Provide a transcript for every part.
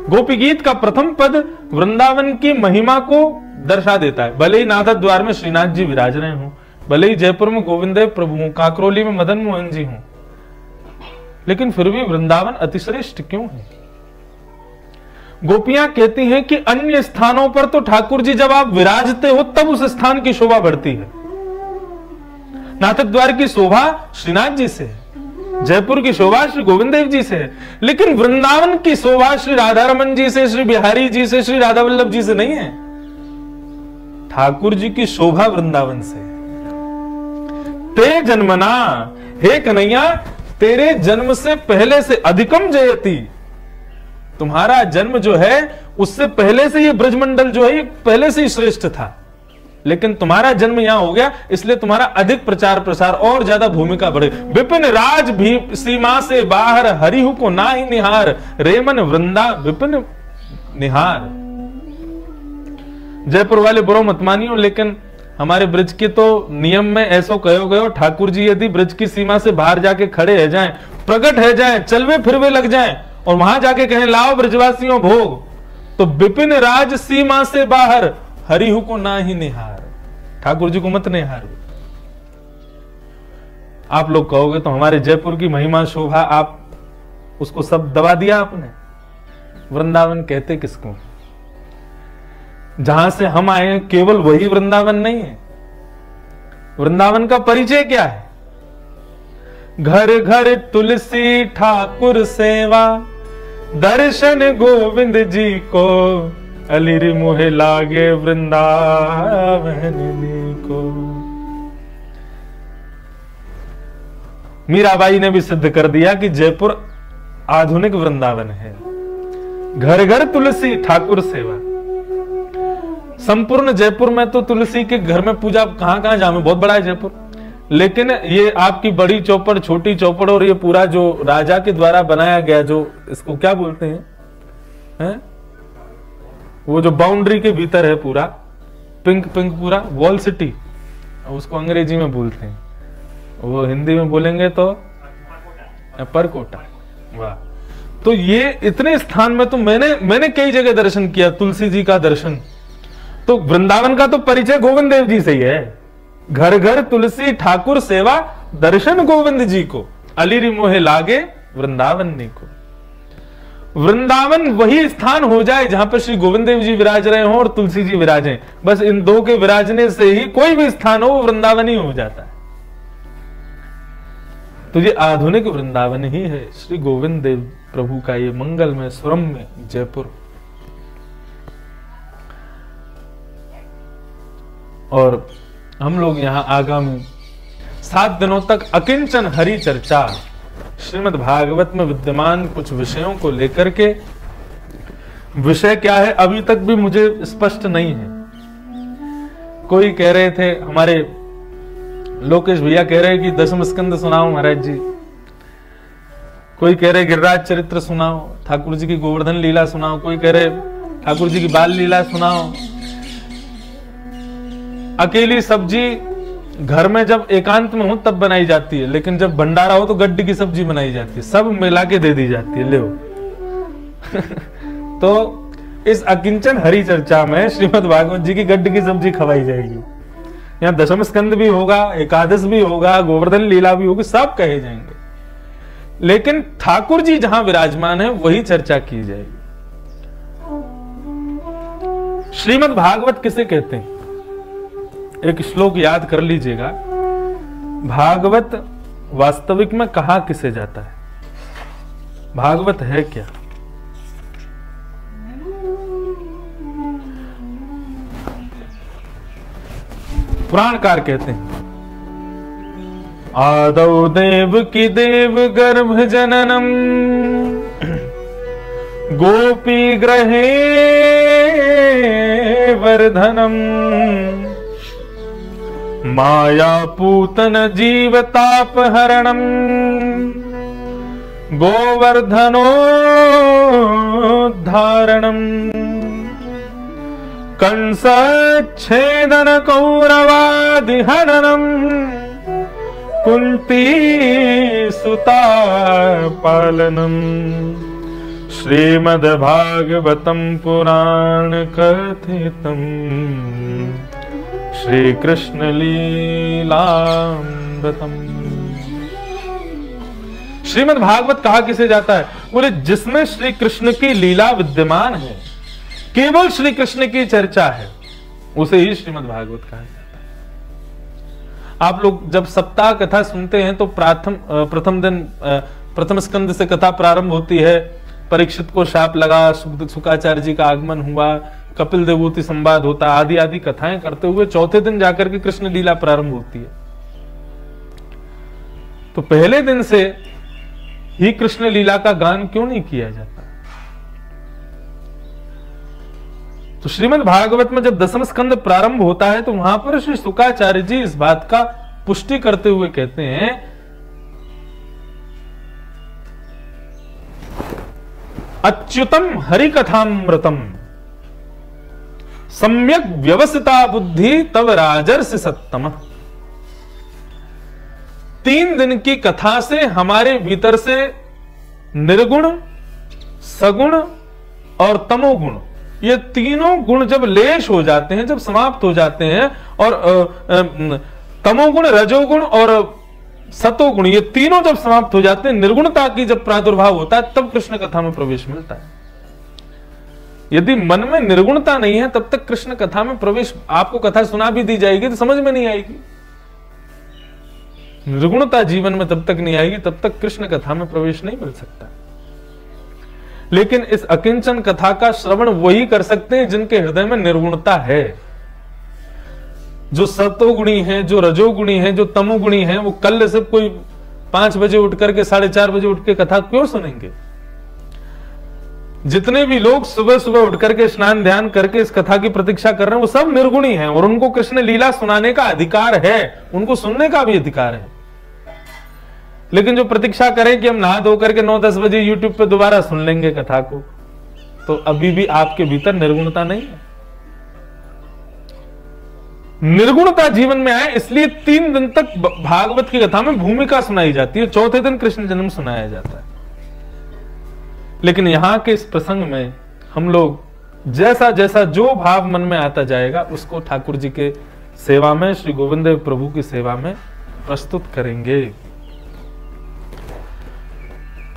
गोपी गीत का प्रथम पद वृंदावन की महिमा को दर्शा देता है। भले ही नाथ द्वार में श्रीनाथ जी विराज रहे हों, भले ही जयपुर में गोविंद देव प्रभु हों, काकरोली में मदन मोहन जी हों, लेकिन फिर भी वृंदावन अतिश्रेष्ठ क्यों है? गोपियां कहती हैं कि अन्य स्थानों पर तो ठाकुर जी जब आप विराजते हो तब उस स्थान की शोभा बढ़ती है। नाथ द्वार की शोभा श्रीनाथ जी से है, जयपुर की शोभा श्री गोविंद देव जी से है, लेकिन वृंदावन की शोभा श्री राधा रमन जी से, श्री बिहारी जी से, श्री राधा वल्लभ जी से नहीं है। ठाकुर जी की शोभा वृंदावन से। ते जन्मना, हे कन्हैया तेरे जन्म से पहले से अधिकम जयती, तुम्हारा जन्म जो है उससे पहले से ये ब्रजमंडल जो है ये पहले से ही श्रेष्ठ था, लेकिन तुम्हारा जन्म यहां हो गया इसलिए तुम्हारा अधिक प्रचार प्रसार और ज्यादा भूमिका बढ़े। विपिन राज भी सीमा से बाहर, हरिहु को ना ही निहार, रेमन वृंदा विपिन निहार। जयपुर वाले बुरो मत मानियो, लेकिन हमारे ब्रज के तो नियम में ऐसा कहो गयो, ठाकुर जी यदि ब्रज की सीमा से बाहर जाके खड़े रह जाएं, प्रकट है जाएं, चलवे फिरवे लग जाएं और वहां जाके कहें लाओ ब्रजवासियों भोग, तो विपिन राज सीमा से बाहर, हरिहु को ना ही निहार, ठाकुर जी को मत निहार। आप लोग कहोगे तो हमारे जयपुर की महिमा शोभा आप उसको सब दबा दिया आपने। वृंदावन कहते किसको? जहां से हम आए हैं केवल वही वृंदावन नहीं है। वृंदावन का परिचय क्या है? घर घर तुलसी ठाकुर सेवा, दर्शन गोविंद जी को, अलिरि मुहे लागे वृंदावन को। मीराबाई ने भी सिद्ध कर दिया कि जयपुर आधुनिक वृंदावन है। घर घर तुलसी ठाकुर सेवा। संपूर्ण जयपुर में तो तुलसी के घर में पूजा कहां कहां जामे, बहुत बड़ा है जयपुर, लेकिन ये आपकी बड़ी चौपड़, छोटी चौपड़ और ये पूरा जो राजा के द्वारा बनाया गया, जो इसको क्या बोलते हैं? वो जो बाउंड्री के भीतर है पूरा पिंक पिंक पूरा वॉल सिटी, उसको अंग्रेजी में बोलते हैं, वो हिंदी में बोलेंगे तो परकोटा। वाह! तो ये इतने स्थान में तो मैंने कई जगह दर्शन किया, तुलसी जी का दर्शन। तो वृंदावन का तो परिचय गोविंद देव जी से ही है। घर घर तुलसी ठाकुर सेवा, दर्शन गोविंद जी को, अलिरि मोहे लागे वृंदावन को। वृंदावन वही स्थान हो जाए जहां पर श्री गोविंद देव जी विराज रहे हों और तुलसी जी विराजें, बस इन दो के विराजने से ही कोई भी स्थान हो वो वृंदावन ही हो जाता है। तो ये आधुनिक वृंदावन ही है श्री गोविंद देव प्रभु का ये मंगलमय सुरम्य जयपुर। और हम लोग यहां आगामी 7 दिनों तक अकिंचन हरि चर्चा श्रीमद् भागवत में विद्यमान कुछ विषयों को लेकर के, विषय क्या है अभी तक भी मुझे स्पष्ट नहीं है। कोई कह रहे थे, हमारे लोकेश भैया कह रहे कि दशम स्कंद सुनाओ महाराज जी, कोई कह रहे गिरिराज चरित्र सुनाओ, ठाकुर जी की गोवर्धन लीला सुनाओ, कोई कह रहे ठाकुर जी की बाल लीला सुनाओ। अकेली सब्जी घर में जब एकांत में हो तब बनाई जाती है, लेकिन जब भंडारा हो तो गड्ढे की सब्जी बनाई जाती है, सब मिला के दे दी जाती है, ले तो इस अकिंचन हरि चर्चा में श्रीमद् भागवत जी की गड्ढे की सब्जी खवाई जाएगी। यहाँ दशम स्कंद भी होगा, एकादश भी होगा, गोवर्धन लीला भी होगी, सब कहे जाएंगे, लेकिन ठाकुर जी जहां विराजमान है वही चर्चा की जाएगी। श्रीमद् भागवत किसे कहते हैं? एक श्लोक याद कर लीजिएगा, भागवत वास्तविक में कहा किसे जाता है? भागवत है क्या? पुराणकार कहते हैं, आदौ देव की देव गर्भ जननम, गोपी ग्रहे वर्धनम, माया पूतन जीवतापहरणम, गोवर्धनोद्धारणम, कंसच्छेदन कौरवादिहननम, कुंती सुता पालनम, श्रीमद्भागवतम पुराण कथितम श्री कृष्ण लीलामृतम। श्रीमद् भागवत कहा किसे जाता है? बोले जिसमें श्री कृष्ण की लीला विद्यमान है, केवल श्री कृष्ण की चर्चा है, उसे ही श्रीमद् भागवत कहा जाता है। आप लोग जब सप्ताह कथा सुनते हैं तो प्रथम दिन प्रथम स्कंद से कथा प्रारंभ होती है। परीक्षित को शाप लगा, शुकाचार्य जी का आगमन हुआ, कपिल देवूति संवाद होता, आदि आदि कथाएं करते हुए चौथे दिन जाकर के कृष्ण लीला प्रारंभ होती है। तो पहले दिन से ही कृष्ण लीला का गान क्यों नहीं किया जाता? तो श्रीमद् भागवत में जब दसम स्कंद प्रारंभ होता है तो वहां पर श्री शुकाचार्य जी इस बात का पुष्टि करते हुए कहते हैं, अच्युतम हरिकथामृतम सम्यक व्यवस्थिता बुद्धि तव राजर्षि सत्तम। 3 दिन की कथा से हमारे भीतर से निर्गुण, सगुण और तमोगुण, ये तीनों गुण जब लेश हो जाते हैं, जब समाप्त हो जाते हैं, और तमोगुण, रजोगुण और सतोगुण, ये तीनों जब समाप्त हो जाते हैं, निर्गुणता की जब प्रादुर्भाव होता है, तब कृष्ण कथा में प्रवेश मिलता है। यदि मन में निर्गुणता नहीं है तब तक कृष्ण कथा में प्रवेश, आपको कथा सुना भी दी जाएगी तो समझ में नहीं आएगी। निर्गुणता जीवन में तब तक नहीं आएगी, तब तक कृष्ण कथा में प्रवेश नहीं मिल सकता। लेकिन इस अकिंचन कथा का श्रवण वही कर सकते हैं जिनके हृदय में निर्गुणता है। जो सतोगुणी है, जो रजोगुणी है, जो तमोगुणी है, वो कल से कोई 5 बजे उठ करके 4:30 बजे उठ के कथा क्यों सुनेंगे? जितने भी लोग सुबह सुबह उठ करके स्नान ध्यान करके इस कथा की प्रतीक्षा कर रहे हैं, वो सब निर्गुणी हैं और उनको कृष्ण लीला सुनाने का अधिकार है, उनको सुनने का भी अधिकार है। लेकिन जो प्रतीक्षा करें कि हम नहा धो करके 9-10 बजे यूट्यूब पे दोबारा सुन लेंगे कथा को, तो अभी भी आपके भीतर निर्गुणता नहीं है। निर्गुणता जीवन में आए इसलिए 3 दिन तक भागवत की कथा में भूमिका सुनाई जाती है, चौथे दिन कृष्ण जन्म सुनाया जाता है। लेकिन यहां के इस प्रसंग में हम लोग जैसा जैसा जो भाव मन में आता जाएगा उसको ठाकुर जी के सेवा में, श्री गोविंद देव प्रभु की सेवा में प्रस्तुत करेंगे।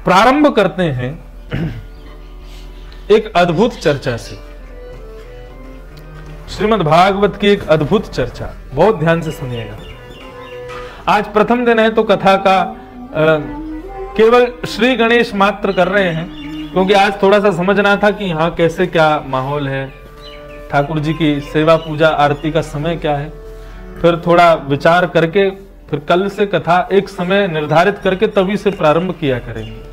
प्रारंभ करते हैं एक अद्भुत चर्चा से। श्रीमद् भागवत की एक अद्भुत चर्चा, बहुत ध्यान से सुनिएगा। आज प्रथम दिन है तो कथा का केवल श्री गणेश मात्र कर रहे हैं, क्योंकि आज थोड़ा सा समझना था कि यहाँ कैसे क्या माहौल है, ठाकुर जी की सेवा पूजा आरती का समय क्या है। फिर थोड़ा विचार करके फिर कल से कथा एक समय निर्धारित करके तभी से प्रारंभ किया करेंगे।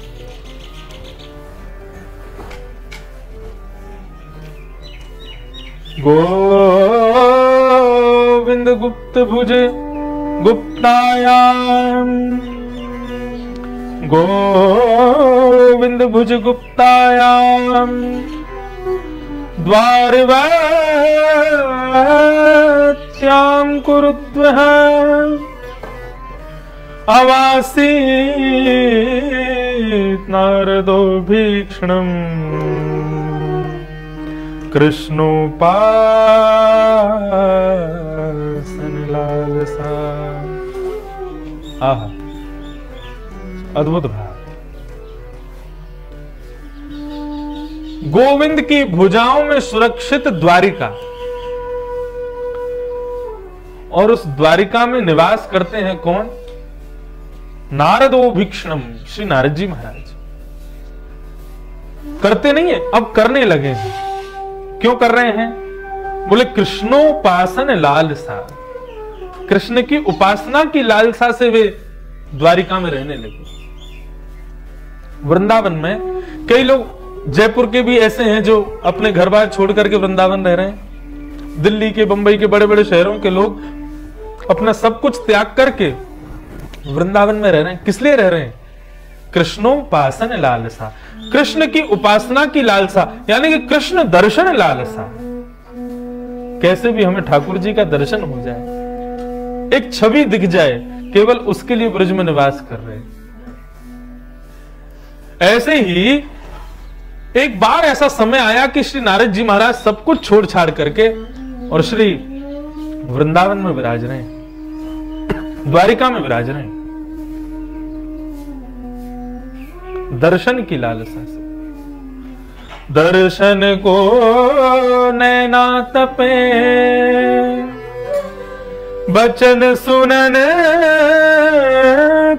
गोविंद गुप्त भुज गुप्तायाम, गोविंद भुज गुप्तायाम द्वारवत्यां कुरुद्वः अवासीत् नारदो भीक्ष्णम् कृष्णोपासन लालसा। आहा, अद्भुत भाव। गोविंद की भुजाओं में सुरक्षित द्वारिका, और उस द्वारिका में निवास करते हैं कौन? नारदो भीक्ष्णम, श्री नारद जी महाराज। करते नहीं है, अब करने लगे हैं। क्यों कर रहे हैं? बोले कृष्णोपासन लालसा, कृष्ण की उपासना की लालसा से वे द्वारिका में रहने लगे। वृंदावन में कई लोग, जयपुर के भी ऐसे हैं जो अपने घर बार छोड़ करके वृंदावन रह रहे हैं। दिल्ली के, बंबई के बड़े बड़े शहरों के लोग अपना सब कुछ त्याग करके वृंदावन में रह रहे हैं। किस लिए रह रहे हैं? कृष्णोपासन लालसा, कृष्ण की उपासना की लालसा, यानी कि कृष्ण दर्शन लालसा। कैसे भी हमें ठाकुर जी का दर्शन हो जाए, एक छवि दिख जाए, केवल उसके लिए ब्रज में निवास कर रहे हैं। ऐसे ही एक बार ऐसा समय आया कि श्री नारद जी महाराज सब कुछ छोड़ छाड़ करके और श्री वृंदावन में विराज रहे हैं, द्वारिका में विराज रहे हैं, दर्शन की लालसा से। दर्शन को नैना तपे, बचन सुनन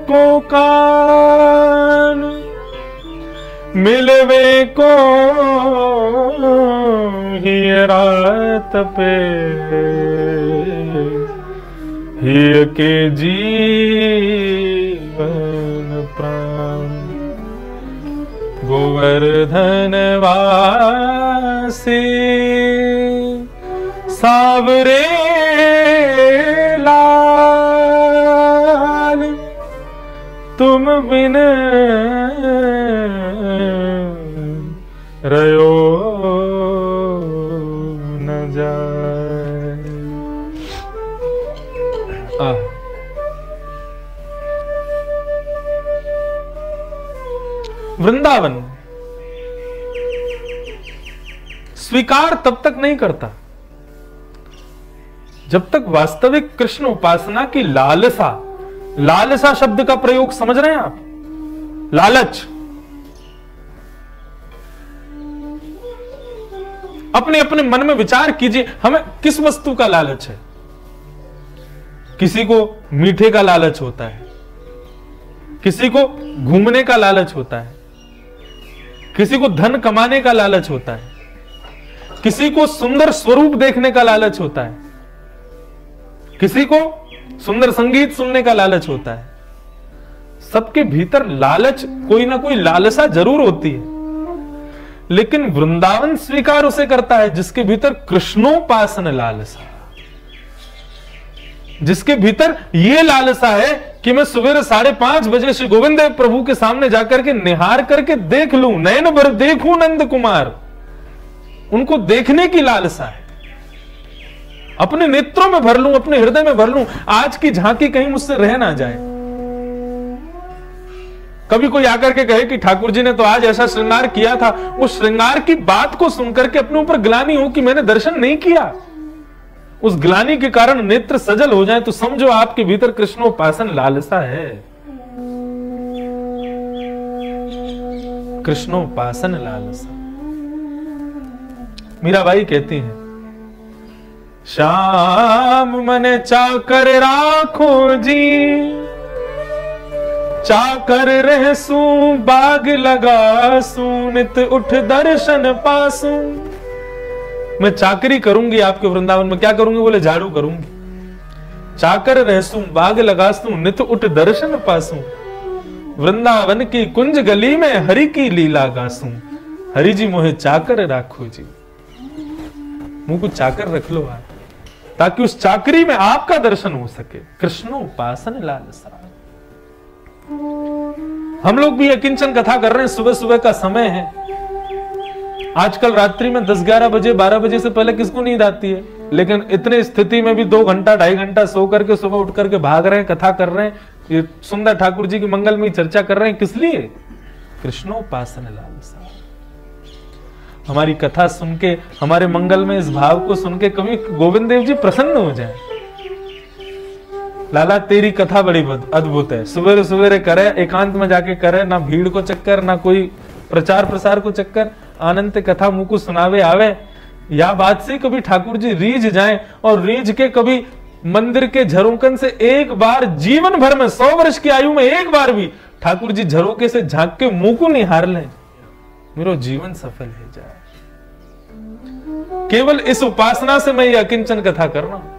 को कान, मिलवे को ही रात पे, ही के जीवन प्राण। गोवर्धन वासी सावरे लाल, तुम बिन रयो न जाए। वृंदावन स्वीकार तब तक नहीं करता जब तक वास्तविक कृष्ण उपासना की लालसा, लालसा शब्द का प्रयोग समझ रहे हैं आप? लालच। अपने अपने मन में विचार कीजिए, हमें किस वस्तु का लालच है? किसी को मीठे का लालच होता है, किसी को घूमने का लालच होता है, किसी को धन कमाने का लालच होता है, किसी को सुंदर स्वरूप देखने का लालच होता है, किसी को सुंदर संगीत सुनने का लालच होता है। सबके भीतर लालच, कोई ना कोई लालसा जरूर होती है, लेकिन वृंदावन स्वीकार उसे करता है जिसके भीतर कृष्णोपासन लालसा, जिसके भीतर यह लालसा है कि मैं सवेरे 5:30 बजे श्री गोविंद देव प्रभु के सामने जाकर के निहार करके देख लूं, नयन भर देखूं नंद कुमार। उनको देखने की लालसा है, अपने नेत्रों में भर लूं, अपने हृदय में भर लूं, आज की झांकी कहीं मुझसे रह ना जाए। कभी कोई आकर के कहे कि ठाकुर जी ने तो आज ऐसा श्रृंगार किया था, उस श्रृंगार की बात को सुनकर के अपने ऊपर ग्लानि हो कि मैंने दर्शन नहीं किया, उस ग्लानि के कारण नेत्र सजल हो जाए, तो समझो आपके भीतर कृष्णोपासन लालसा है। कृष्णोपासन लालसा। मीराबाई कहती हैं, श्याम मन चाकर राखो जी, चाकर रहसू बाग लगासू, नित उठ दर्शन पासू। मैं चाकरी करूंगी आपके वृंदावन में। क्या करूंगी? बोले झाड़ू करूंगी। चाकर रहसू बाग लगासू, नित उठ दर्शन पासू, वृंदावन की कुंज गली में हरि की लीला गासू। हरि जी मोहे चाकर राखो जी, मुंह को चाकर रख लो आप, ताकि उस चाकरी में आपका दर्शन हो सके। कृष्णोपासन लालसा। हम लोग भी अकिंचन कथा कर रहे हैं, सुबह सुबह का समय है। आजकल रात्रि में 10-11 बजे 12 बजे से पहले किसको नींद आती है, लेकिन इतने स्थिति में भी 2 घंटा 2.5 घंटा सो करके सुबह उठ करके भाग रहे हैं, कथा कर रहे हैं, ये सुंदर ठाकुर जी की मंगलमयी चर्चा कर रहे हैं। किस लिए? कृष्णोपासन लालसा। हमारी कथा सुन के, हमारे मंगल में इस भाव को सुन के कभी गोविंद देव जी प्रसन्न हो जाए। लाला तेरी कथा बड़ी अद्भुत है, सवेरे सवेरे करे, एकांत में जाके करे, ना भीड़ को चक्कर, ना कोई प्रचार प्रसार को चक्कर, आनंद कथा मुंह को सुनावे आवे। या बात से कभी ठाकुर जी रीझ जाएं और रीझ के कभी मंदिर के झरोकन से एक बार, जीवन भर में 100 वर्ष की आयु में एक बार भी ठाकुर जी झरोके से झांक के मुंह को निहार लें, मेरा जीवन सफल हो जाए। केवल इस उपासना से मैं ये अकिंचन कथा कर रहा हूं।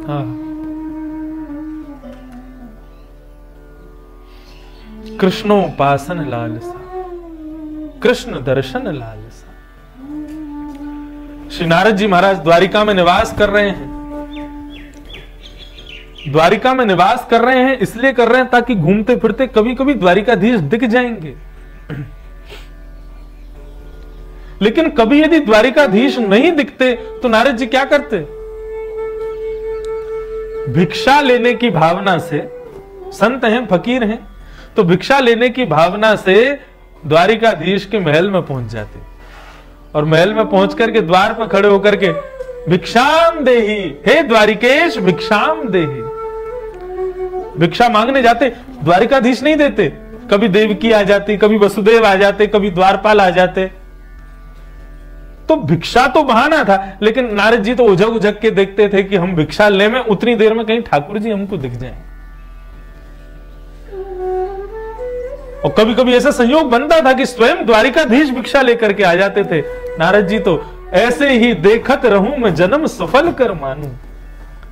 हाँ, कृष्णोपासन लालसा, कृष्ण दर्शन लालसा। श्री नारद जी महाराज द्वारिका में निवास कर रहे हैं। द्वारिका में निवास कर रहे हैं इसलिए कर रहे हैं ताकि घूमते फिरते कभी कभी द्वारिकाधीश दिख जाएंगे। लेकिन कभी यदि द्वारिकाधीश नहीं दिखते तो नारद जी क्या करते? भिक्षा लेने की भावना से संत हैं, फकीर हैं, तो भिक्षा लेने की भावना से द्वारिकाधीश के महल में पहुंच जाते और महल में पहुंच करके द्वार पर खड़े होकर के भिक्षाम देही, हे द्वारिकेश भिक्षाम देही, भिक्षा मांगने जाते। द्वारिकाधीश नहीं देते, कभी देवकी आ जाती, कभी वसुदेव आ जाते, कभी द्वारपाल आ जाते। तो भिक्षा तो बहाना था, लेकिन नारद जी तो उझक उझक के देखते थे कि हम भिक्षा ले में उतनी देर में कहीं ठाकुर जी हमको दिख जाएं। और कभी कभी ऐसा संयोग बनता था कि स्वयं द्वारिकाधीश भिक्षा लेकर के आ जाते थे। नारद जी तो ऐसे ही देखत रहूं मैं जन्म सफल कर मानूं,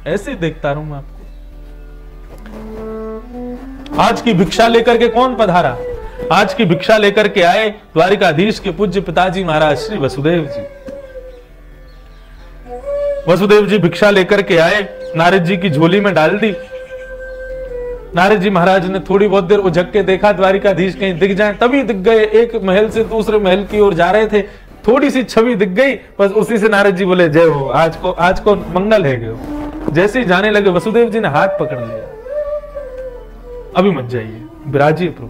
ऐसे देखता रहूं मैं आपको। आज की भिक्षा लेकर के कौन पधारा? आज की भिक्षा लेकर के आए द्वारिकाधीश के पूज्य पिताजी महाराज श्री वसुदेव जी। वसुदेव जी भिक्षा लेकर के आए, नारद जी की झोली में डाल दी। नारद जी महाराज ने थोड़ी बहुत देर उझक के देखा द्वारिकाधीश कहीं दिख जाए, तभी दिख गए। एक महल से दूसरे महल की ओर जा रहे थे, थोड़ी सी छवि दिख गई, बस उसी से नारद जी बोले जय हो, आज को मंगल है गयो। जैसे ही जाने लगे वसुदेव जी ने हाथ पकड़ लिया, अभी मत जाइए, विराजिए प्रभु।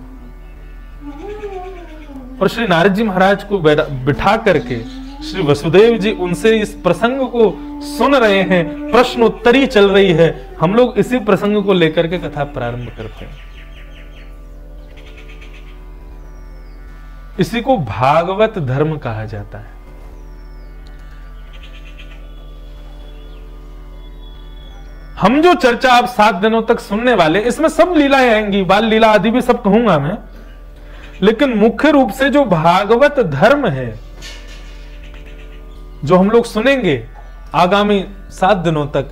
और श्री नारद जी महाराज को बिठा करके श्री वसुदेव जी उनसे इस प्रसंग को सुन रहे हैं, प्रश्न उत्तरी चल रही है। हम लोग इसी प्रसंग को लेकर के कथा प्रारंभ करते हैं। इसी को भागवत धर्म कहा जाता है। हम जो चर्चा आप 7 दिनों तक सुनने वाले, इसमें सब लीलाएं आएंगी, बाल लीला आदि भी सब कहूंगा मैं, लेकिन मुख्य रूप से जो भागवत धर्म है जो हम लोग सुनेंगे आगामी 7 दिनों तक,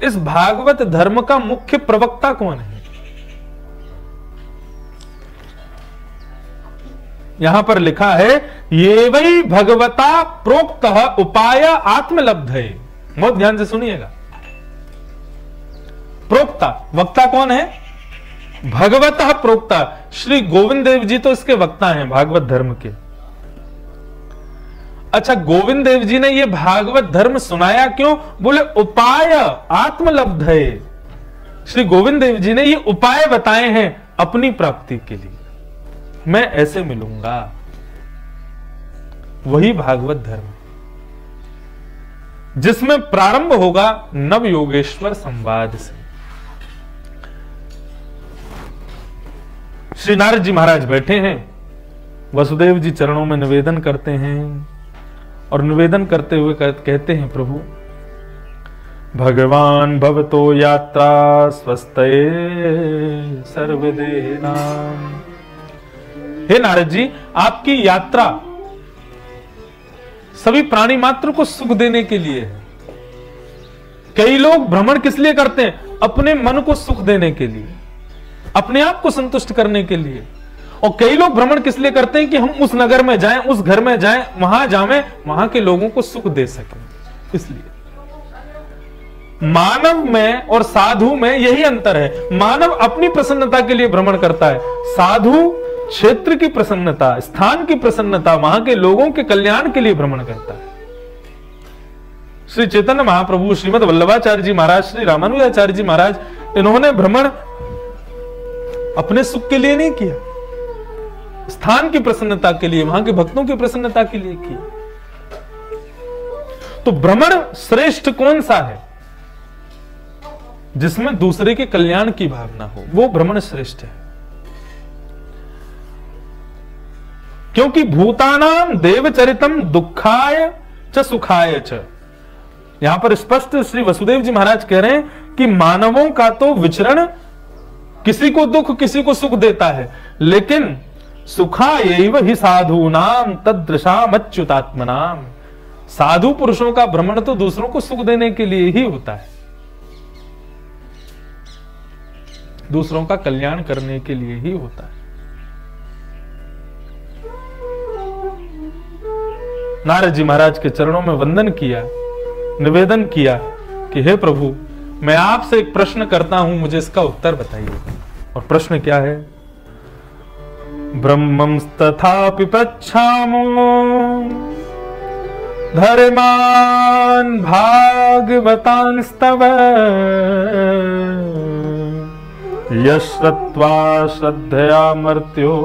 इस भागवत धर्म का मुख्य प्रवक्ता कौन है? यहां पर लिखा है ये वही भगवता प्रोक्त उपाय आत्मलब्ध है। बहुत ध्यान से सुनिएगा। प्रोक्ता, वक्ता कौन है? भगवतः प्रोक्ता। श्री गोविंद देव जी तो इसके वक्ता हैं भागवत धर्म के। अच्छा, गोविंद देव जी ने ये भागवत धर्म सुनाया क्यों? बोले उपाय आत्मलब्ध है। श्री गोविंद देव जी ने ये उपाय बताए हैं अपनी प्राप्ति के लिए, मैं ऐसे मिलूंगा। वही भागवत धर्म जिसमें प्रारंभ होगा नव योगेश्वर संवाद से। श्री नारद जी महाराज बैठे हैं, वसुदेव जी चरणों में निवेदन करते हैं और निवेदन करते हुए कहते हैं प्रभु भगवान भवतो यात्रा स्वस्तये सर्वदेनाम। हे नारद जी, आपकी यात्रा सभी प्राणी मात्र को सुख देने के लिए है। कई लोग भ्रमण किस लिए करते हैं? अपने मन को सुख देने के लिए, अपने आप को संतुष्ट करने के लिए। और कई लोग भ्रमण किस लिए करते हैं? कि हम उस नगर में जाएं, उस घर में जाएं, वहां जावें, वहां के लोगों को सुख दे सकें। इसलिए मानव में और साधु में यही अंतर है। मानव अपनी प्रसन्नता के लिए भ्रमण करता है, साधु क्षेत्र की प्रसन्नता, स्थान की प्रसन्नता, वहां के लोगों के कल्याण के लिए भ्रमण करता है। श्री चैतन्य महाप्रभु, श्रीमद वल्लभाचार्य जी महाराज, श्री रामानुजाचार्य जी महाराज, इन्होंने भ्रमण अपने सुख के लिए नहीं किया, स्थान की प्रसन्नता के लिए, वहां के भक्तों की प्रसन्नता के लिए किया। तो भ्रमण श्रेष्ठ कौन सा है? जिसमें दूसरे के कल्याण की भावना हो, वो भ्रमण श्रेष्ठ है। क्योंकि भूतानाम देवचरितम दुखाय च सुखाय च। यहां पर स्पष्ट श्री वसुदेव जी महाराज कह रहे हैं कि मानवों का तो विचरण किसी को दुख किसी को सुख देता है, लेकिन सुखायैव हि साधूनाम तदृशाम अच्युतात्मनाम। साधु पुरुषों का भ्रमण तो दूसरों को सुख देने के लिए ही होता है, दूसरों का कल्याण करने के लिए ही होता है। नारद जी महाराज के चरणों में वंदन किया, निवेदन किया कि हे प्रभु, मैं आपसे एक प्रश्न करता हूं, मुझे इसका उत्तर बताइए। और प्रश्न क्या है? ब्रह्मं तथापि पृच्छामो धर्मान् भागवतांस्तव यश्रत्वा श्रद्धया मर्त्यो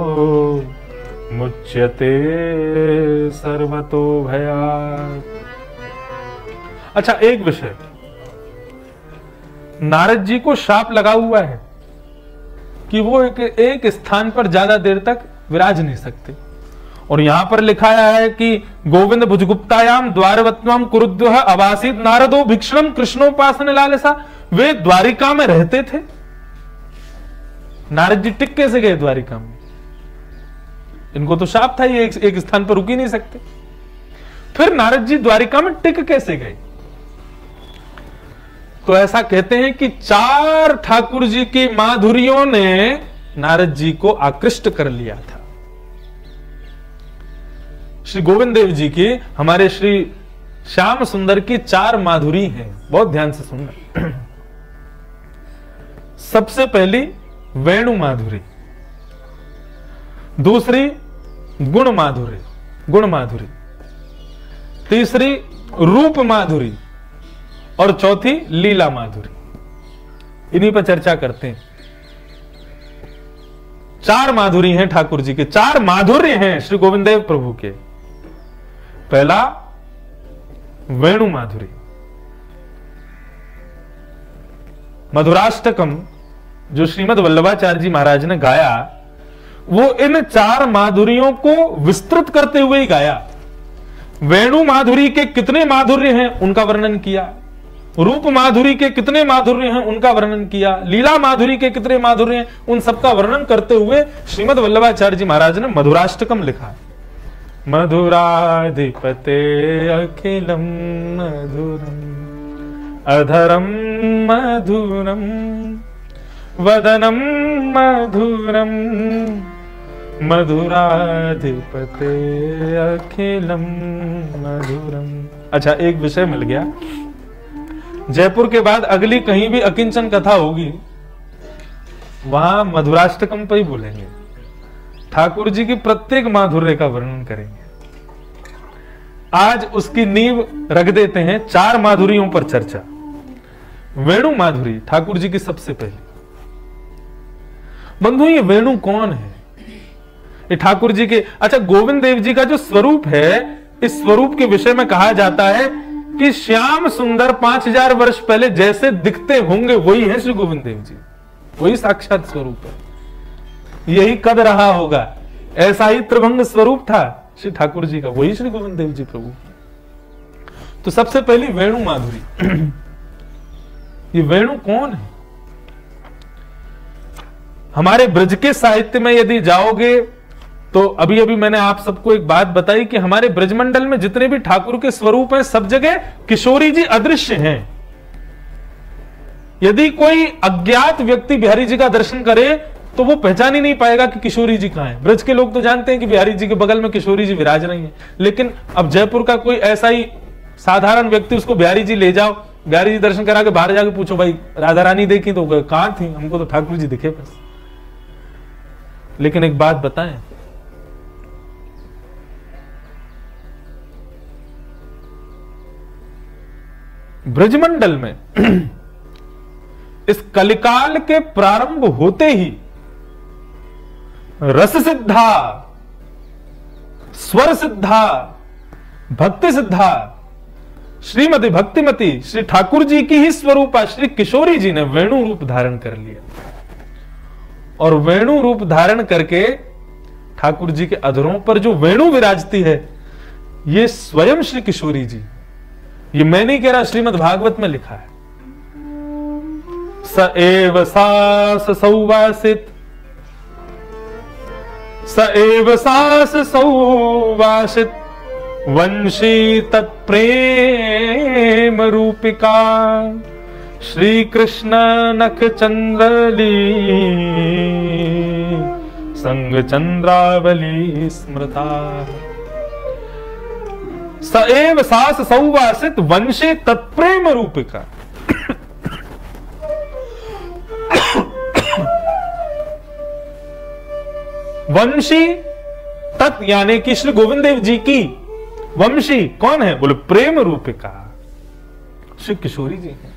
मुच्यते सर्वतो भयात्। अच्छा, एक विषय, नारद जी को शाप लगा हुआ है कि वो एक स्थान पर ज्यादा देर तक विराज नहीं सकते, और यहां पर लिखा है कि गोविंद भुजगुप्तायाम द्वारवत्वाम कुरुद्वः अवासीत नारदो भिक्षणम कृष्णोपासन लालसा। वे द्वारिका में रहते थे। नारद जी टिक कैसे गए द्वारिका में? इनको तो शाप था, ये एक स्थान पर रुक ही नहीं सकते। फिर नारद जी द्वारिका में टिक कैसे गए? तो ऐसा कहते हैं कि 4 ठाकुर जी की माधुरियों ने नारद जी को आकृष्ट कर लिया था। श्री गोविंद देव जी की, हमारे श्री श्याम सुंदर की 4 माधुरी हैं, बहुत ध्यान से सुनना। सबसे पहली वेणु माधुरी, दूसरी गुण माधुरी, तीसरी रूप माधुरी, और चौथी लीला माधुरी। इन्हीं पर चर्चा करते हैं। 4 माधुरी हैं ठाकुर जी के, 4 माधुर्य हैं श्री गोविंद देव प्रभु के। पहला वेणु माधुरी, मधुराष्टकम जो श्रीमद् वल्लभाचार्य जी महाराज ने गाया, वो इन 4 माधुरियों को विस्तृत करते हुए ही गाया। वेणु माधुरी के कितने माधुर्य हैं उनका वर्णन किया, रूप माधुरी के कितने माधुर्य हैं उनका वर्णन किया, लीला माधुरी के कितने माधुर्य हैं उन सबका वर्णन करते हुए श्रीमद् वल्लभाचार्य जी महाराज ने मधुराष्टकम लिखा। मधुराधिपते अखिलम मधुरम अधरम मधुरम वदनम मधुरम मधुराधिपते अखिलम मधुरम। अच्छा, एक विषय मिल गया। जयपुर के बाद अगली कहीं भी अकिंचन कथा होगी, वहां मधुराष्टकम पर ही बोलेंगे, ठाकुर जी की प्रत्येक माधुर्य का वर्णन करेंगे। आज उसकी नींव रख देते हैं। 4 माधुरियों पर चर्चा। वेणु माधुरी ठाकुर जी की सबसे पहली। बंधु, ये वेणु कौन है? ये ठाकुर जी के, अच्छा, गोविंद देव जी का जो स्वरूप है, इस स्वरूप के विषय में कहा जाता है कि श्याम सुंदर 5000 वर्ष पहले जैसे दिखते होंगे वही है श्री गोविंद देव जी, वही साक्षात स्वरूप है। यही कद रहा होगा, ऐसा ही त्रिभंग स्वरूप था श्री ठाकुर जी का, वही श्री गोविंद देव जी प्रभु। तो सबसे पहली वेणु माधुरी। ये वेणु कौन है? हमारे ब्रज के साहित्य में यदि जाओगे तो अभी अभी मैंने आप सबको एक बात बताई कि हमारे ब्रजमंडल में जितने भी ठाकुर के स्वरूप हैं, सब जगह किशोरी जी अदृश्य हैं। यदि कोई अज्ञात व्यक्ति बिहारी जी का दर्शन करे तो वो पहचान ही नहीं पाएगा कि किशोरी जी कहां है। ब्रज के लोग तो जानते हैं कि बिहारी जी के बगल में किशोरी जी विराज रही है, लेकिन अब जयपुर का कोई ऐसा ही साधारण व्यक्ति, उसको बिहारी जी ले जाओ, बिहारी जी दर्शन करा के बाहर जाके पूछो, भाई राधा रानी देखी? तो कहां थी? हमको तो ठाकुर जी दिखे बस। लेकिन एक बात बताएं, ब्रजमंडल में इस कलिकाल के प्रारंभ होते ही रस सिद्धा, स्वर सिद्धा, भक्ति सिद्धा श्रीमती भक्तिमती श्री ठाकुर जी की ही स्वरूपा श्री किशोरी जी ने वेणु रूप धारण कर लिया। और वेणु रूप धारण करके ठाकुर जी के अधरों पर जो वेणु विराजती है, ये स्वयं श्री किशोरी जी। ये मैं नहीं कह रहा, श्रीमद् भागवत में लिखा है। स एव सास सौवासित, स एव सास सौवासित वंशी तत्प्रेम रूपिका श्री कृष्ण नख चंद्रली संग चंद्रावली स्मृता। स एव सास सौवासित वंशे तत्प्रेम रूपिका। वंशी तत् यानी कि श्री गोविंद देव जी की वंशी कौन है? बोले प्रेम रूपिका श्री किशोरी जी है।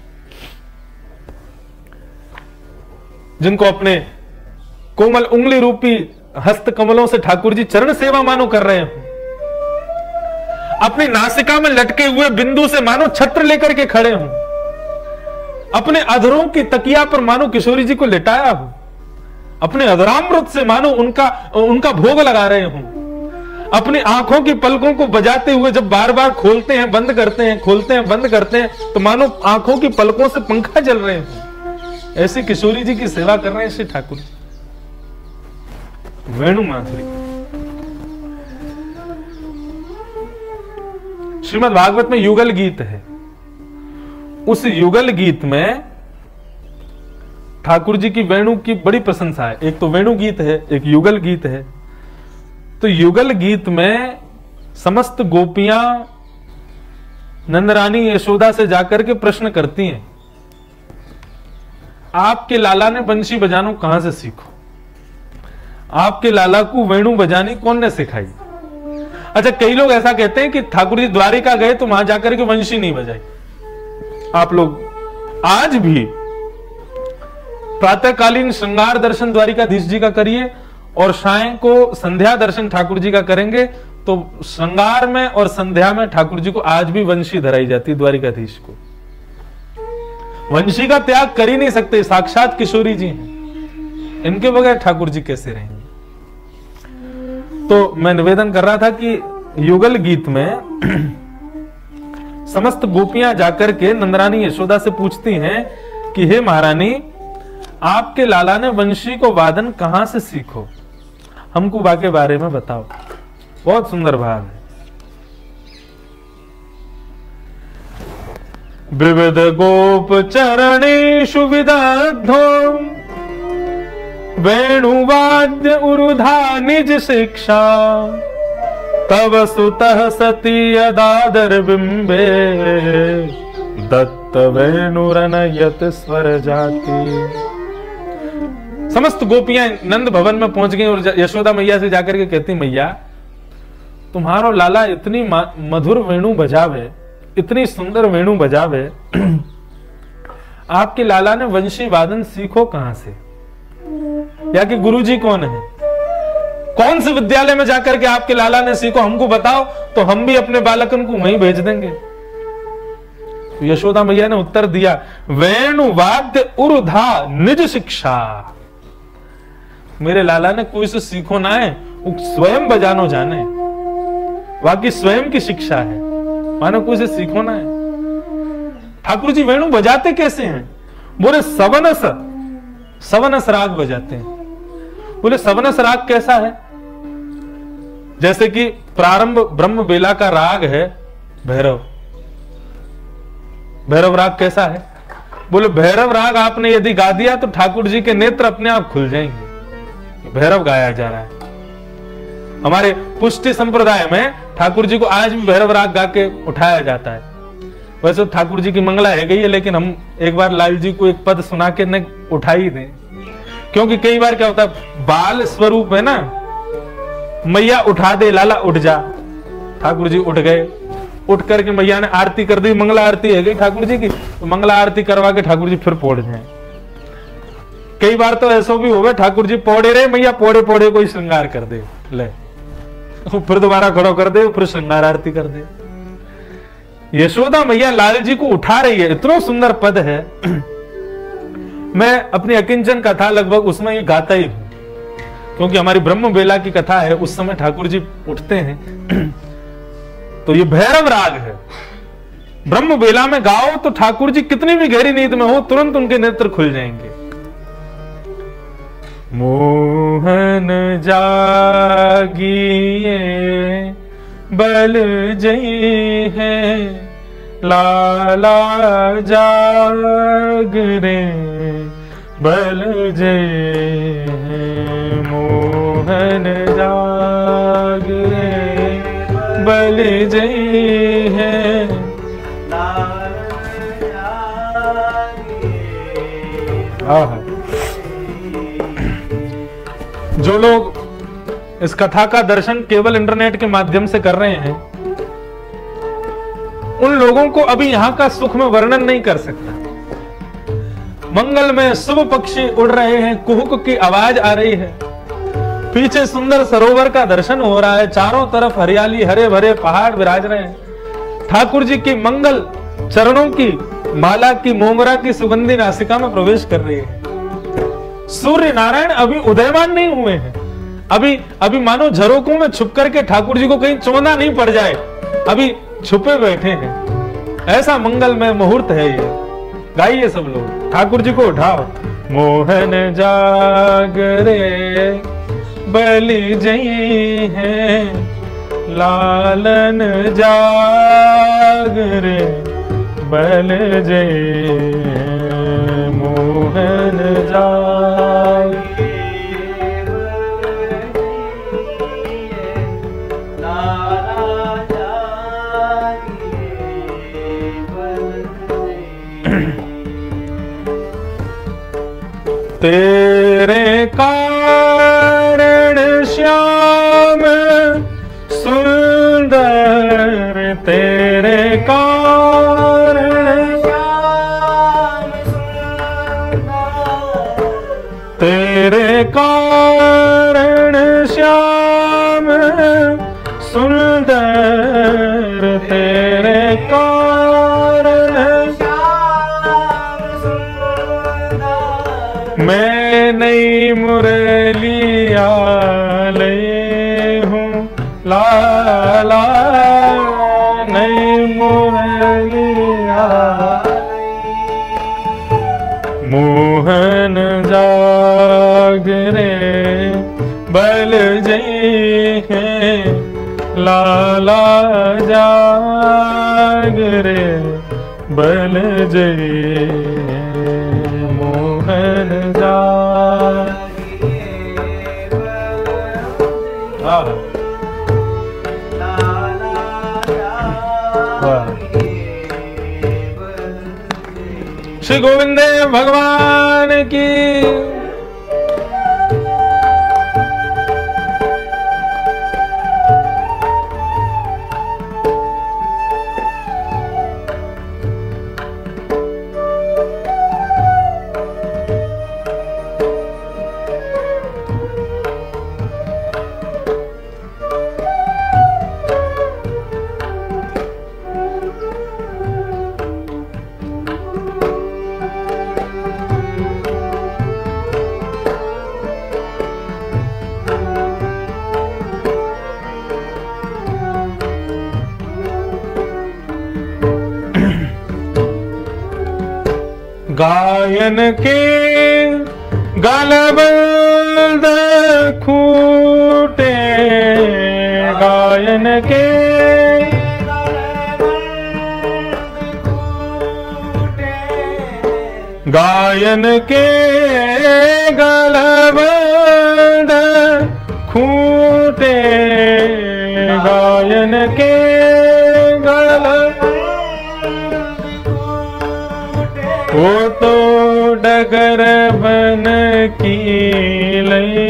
जिनको अपने कोमल उंगली रूपी हस्त कमलों से ठाकुर जी चरण सेवा मानो कर रहे हो, अपनी नासिका में लटके हुए बिंदु से मानो छत्र लेकर के खड़े हो, अपने अधरों की तकिया पर मानो किशोरी जी को लिटाया हो, अपने अधरामृत से मानो उनका भोग लगा रहे हो, अपनी आंखों की पलकों को बजाते हुए जब बार बार खोलते हैं बंद करते हैं, खोलते हैं बंद करते हैं, तो मानो आंखों की पलकों से पंखा चल रहे हैं। ऐसी किशोरी जी की सेवा कर रहे हैं श्री ठाकुर जी। वेणु माधुरी श्रीमद् भागवत में युगल गीत है। उस युगल गीत में ठाकुर जी की वेणु की बड़ी प्रशंसा है। एक तो वेणु गीत है, एक युगल गीत है। तो युगल गीत में समस्त गोपियां नंदरानी यशोदा से जाकर के प्रश्न करती हैं, आपके लाला ने बंशी बजाना कहां से सीखो, आपके लाला को वेणु बजानी कौन ने सिखाई। अच्छा, कई लोग ऐसा कहते हैं कि ठाकुर जी द्वारिका गए तो वहां जाकर के वंशी नहीं बजाई। आप लोग आज भी प्रातःकालीन श्रृंगार दर्शन द्वारिकाधीश जी का करिए और शाम को संध्या दर्शन ठाकुर जी का करेंगे, तो श्रृंगार में और संध्या में ठाकुर जी को आज भी वंशी धराई जाती है। द्वारिकाधीश को वंशी का त्याग कर ही नहीं सकते, साक्षात किशोरी जी हैं, इनके बगैर ठाकुर जी कैसे रहेंगे। तो मैं निवेदन कर रहा था कि युगल गीत में समस्त गोपियां जाकर के नंदरानी यशोदा से पूछती हैं कि हे महारानी, आपके लाला ने वंशी को वादन कहां से सीखो, हमको बाके बारे में बताओ। बहुत सुंदर भाव है। विविध गोप चरणेषु विदग्धो वेणुवाद्य उरुधा निज शिक्षा, तव सुतः सती अदादर बिंबे दत्त वेणुरनयत स्वर जाति। समस्त गोपियां नंद भवन में पहुंच गई और यशोदा मैया से जाकर के कहती, मैया तुम्हारो लाला इतनी मधुर वेणु बजावे, इतनी सुंदर वेणु बजावे, आपके लाला ने वंशी वादन सीखो कहां से, या कि गुरुजी कौन है, कौन से विद्यालय में जाकर के आपके लाला ने सीखो, हमको बताओ तो हम भी अपने बालकन को वहीं भेज देंगे। तो यशोदा मैया ने उत्तर दिया, वेणु वाद्य उरुधा निज शिक्षा। मेरे लाला ने कोई से सीखो ना है, वो स्वयं बजानो जाने, बाकी स्वयं की शिक्षा है, मानो कोई से सीखो ना है। ठाकुर जी वेणु बजाते कैसे हैं? बोले सवनस राग बजाते हैं। बोले सवनस राग कैसा है? जैसे कि प्रारंभ ब्रह्म बेला का राग है भैरव, भैरव राग कैसा है? बोले भैरव राग आपने यदि गा दिया तो ठाकुर जी के नेत्र अपने आप खुल जाएंगे। भैरव गाया जा रहा है। हमारे पुष्टि संप्रदाय में ठाकुर जी को आज भी भैरव राग गा के उठाया जाता है। वैसे तो ठाकुर जी की मंगला है गई है, लेकिन हम एक बार लाल जी को एक पद सुना के न उठा ही दें, क्योंकि कई बार क्या होता है, बाल स्वरूप है ना, मैया उठा दे लाला उठ जा, ठाकुर जी उठ गए, उठ करके मैया ने आरती कर दी, मंगला आरती है गई ठाकुर जी की, तो मंगला आरती करवा के ठाकुर जी फिर पौड़ जाए। कई बार तो ऐसा भी होगा, ठाकुर जी पौड़े रहे, मैया पौड़े पौड़े कोई श्रृंगार कर दे, ले फिर दोबारा खड़ो कर दे, फिर श्रृंगार आरती कर दे। यशोदा मैया लाल जी को उठा रही है, इतना सुंदर पद है। मैं अपनी अकिंचन कथा लगभग उसमें ये गाता ही हूं, क्योंकि हमारी ब्रह्म बेला की कथा है, उस समय ठाकुर जी उठते हैं। तो ये भैरव राग है, ब्रह्म बेला में गाओ तो ठाकुर जी कितनी भी गहरी नींद में हो तुरंत उनके नेत्र खुल जाएंगे। मोहन जागिए बल जई है, लाला जाग रे बल जई है, मोहन जाग रे बल जई है, लाला जाग रे। जो लोग इस कथा का दर्शन केवल इंटरनेट के माध्यम से कर रहे हैं, उन लोगों को अभी यहां का सुख में वर्णन नहीं कर सकता। मंगल में शुभ पक्षी उड़ रहे हैं, कुहुक की आवाज आ रही है, पीछे सुंदर सरोवर का दर्शन हो रहा है, चारों तरफ हरियाली, हरे भरे पहाड़ विराज रहे हैं। ठाकुर जी की मंगल चरणों की माला की मोगरा की सुगंधी नासिका में प्रवेश कर रही है। सूर्य नारायण अभी उदयमान नहीं हुए हैं, अभी मानो झरोकों में छुप करके ठाकुर जी को कहीं चौंधा नहीं पड़ जाए, अभी छुपे बैठे हैं। ऐसा मंगलमय मुहूर्त है ये। गाइए सब लोग, ठाकुर जी को उठाओ। मोहन जागरे बलि जई है, लालन जागरे बल जई है, मोहन जागरे तेरे कारण श्याम सुंदर, तेरे कारण श्याम सुंदर, तेरे कारण श्याम सुंदर, तेरे कारण मैं नई मुरलिया ले हूँ लाला, नई मुरलिया मोहन जागरे बल जई है, लाला जागरे बल जई मोहन जागरे। श्री गोविंद भगवान की। गायन के गलबंद खूटे, गायन के गायन के गलबंद खूटे, गायन के वो तो डगर बन की लई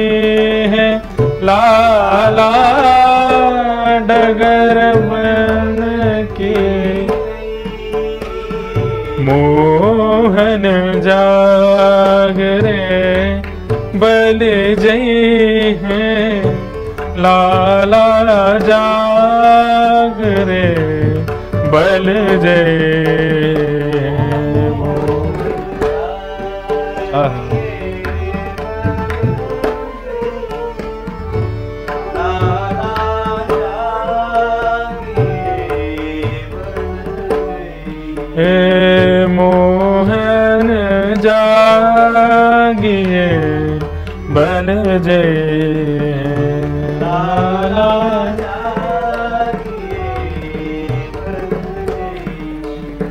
है लाला, डगर बन की मोहन जागरे बल जई है, लाला जागरे बल जई। हे मोहन जागिए बल जय, लाला